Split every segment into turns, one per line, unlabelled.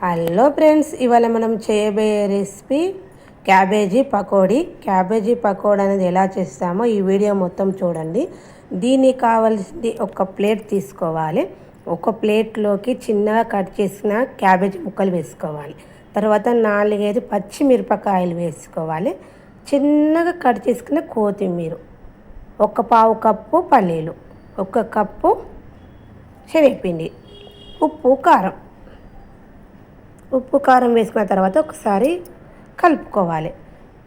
Hello friends, ఇవాళ మనం చేయబోయే recipe cabbage pakodi. Cabbage pakodi అనేది ఎలా చేస్తామో ఈ వీడియో మొత్తం చూడండి. దీనికి కావాల్సింది ఒక ప్లేట్ తీసుకోవాలి. ఒక ప్లేట్లోకి చిన్నగా కట్ చేసిన క్యాబేజీ ముక్కలు వేసుకోవాలి. తర్వాత 4-5 పచ్చిమిరపకాయలు వేసుకోవాలి. చిన్నగా కట్ చేసుకున్న కొత్తిమీర, ఒక పావు కప్పు పల్లీలు, ఒక కప్పు శనగపిండి, ఉప్పు కారం వేసుకున్న తర్వాత ఒకసారి కలుపుకోవాలి.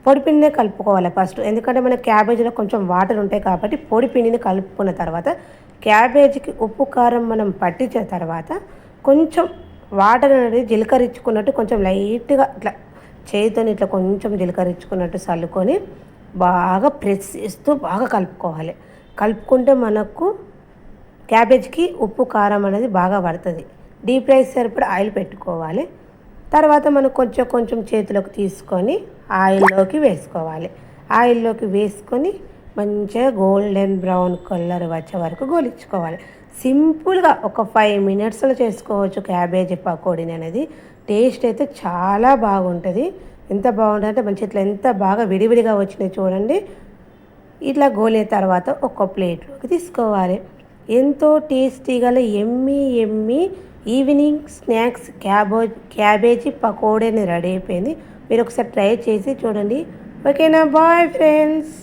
పొడిపిండినే కలుపుకోవాలి ఫస్ట్, ఎందుకంటే మన క్యాబేజీలో కొంచెం వాటర్ ఉంటాయి కాబట్టి పొడిపిండిని కలుపుకున్న తర్వాత క్యాబేజీకి ఉప్పు కారం మనం పట్టించిన తర్వాత కొంచెం వాటర్ అనేది జీలకరించుకున్నట్టు కొంచెం లైట్గా ఇట్లా చేతితో ఇట్లా కొంచెం జీలకరించుకున్నట్టు చల్లుకొని బాగా ప్రెస్ చేస్తూ బాగా కలుపుకోవాలి. కలుపుకుంటే మనకు క్యాబేజ్కి ఉప్పు కారం అనేది బాగా పడుతుంది. డీప్ ఫ్రై సరిపడా ఆయిల్ పెట్టుకోవాలి. తర్వాత మనం కొంచెం చేతిలోకి తీసుకొని ఆయిల్లోకి వేసుకోవాలి. ఆయిల్లోకి వేసుకొని మంచిగా గోల్డెన్ బ్రౌన్ కలర్ వచ్చే వరకు గోలించుకోవాలి. సింపుల్గా ఒక 5 మినిట్స్లో చేసుకోవచ్చు క్యాబేజీ పకోడీని అనేది. టేస్ట్ అయితే చాలా బాగుంటుంది. ఎంత బాగుంటుంది అంటే మంచి ఇట్లా ఎంత బాగా విడివిడిగా వచ్చినాయి చూడండి. ఇట్లా గోలిన తర్వాత ఒక ప్లేట్లోకి తీసుకోవాలి. ఎంతో టేస్టీగా yummy evening snacks cabbage pakodi ready అయిపోయింది. మీరు ఒకసారి ట్రై చేసి చూడండి. ఓకేనా? Bye friends.